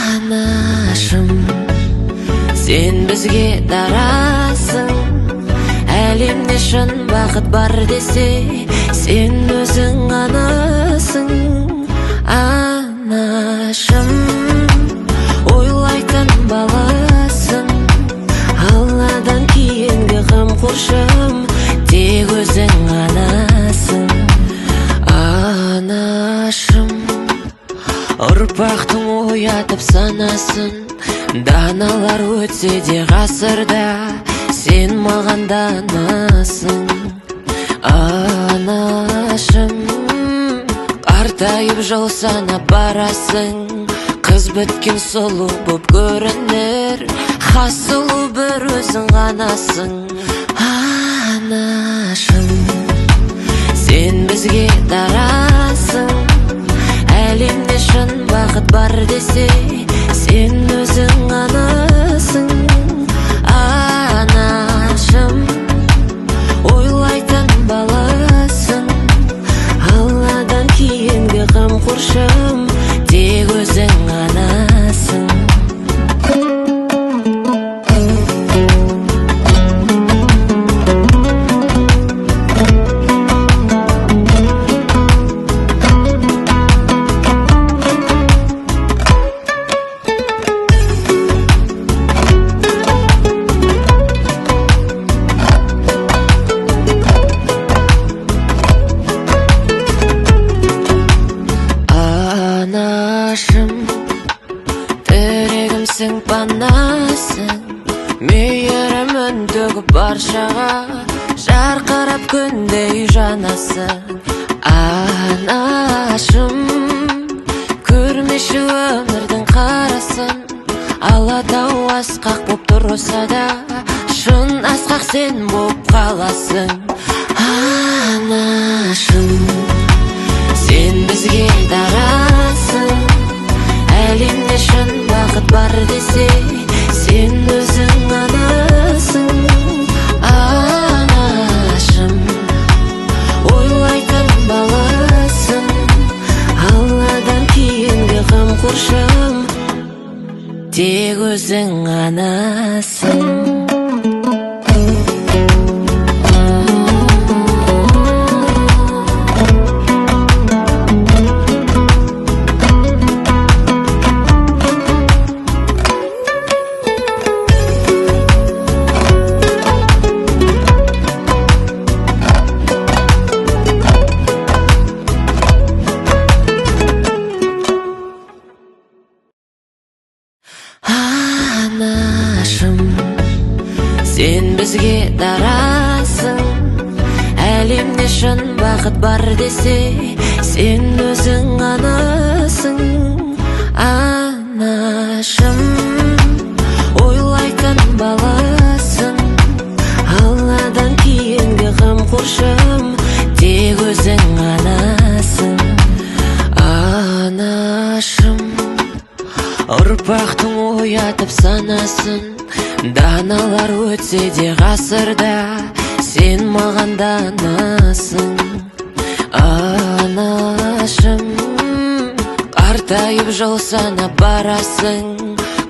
Анашым, сен бізге дарасың. Әлемде шын бақыт бар десе, сен өзің анасың. Анашым, ойлайтын баласың. Алладан кейінгі қамқоршым, тек өзің анасың. Анашым, ұрпақтың оятып санасын. Даналар өтсе де ғасырда, сен маған данасың. Анашым, қартайып жыл санап барасың. Қыз біткен сұлу боп көрінер, хас сұлу бір өзің ғанасың. Анашым, сен бізге дарасың. Әлемде шын бақыт бар десе, сен өзің анасың. Анашым, ойлайтын баласың. Алладан кейінгі қамқоршым, тек өзің анасың. Анашым, тірегімсің, панасың. Мейірімін төгіп баршаға, жарқырап күндей жанасың. Анашым, көрмеші өмірдің қарасын. Алатау асқақ боп тұрса да, шын асқақ сен боп қаласың. Анашым, сен бізге дарасың. Әлемде шын бақыт бар десе, сен өзің анасың. Анашым, ойлайтын баласың. Алладан кейінгі қамқоршым, тек өзің анасың. Анашым, сен бізге дарасың. Әлемде шын бақыт бар десе, сен өзің анасың. Анашым, ойлайтын баласың. Алладан кейінгі қамқоршым, тек өзің анасың. Анашым, ұрпақтың оятып санасын. Даналар өтсе де ғасырда, сен маған данасың. Анашым, қартайып жыл санап барасың.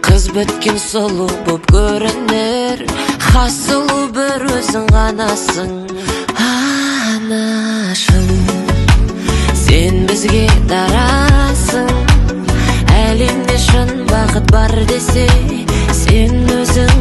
Қыз біткен сұлу боп көрінер, хас сұлу бір өзің ғанасың. Анашым, сен бізге дарасың. Әлемде шын бақыт бар десе, сен өзің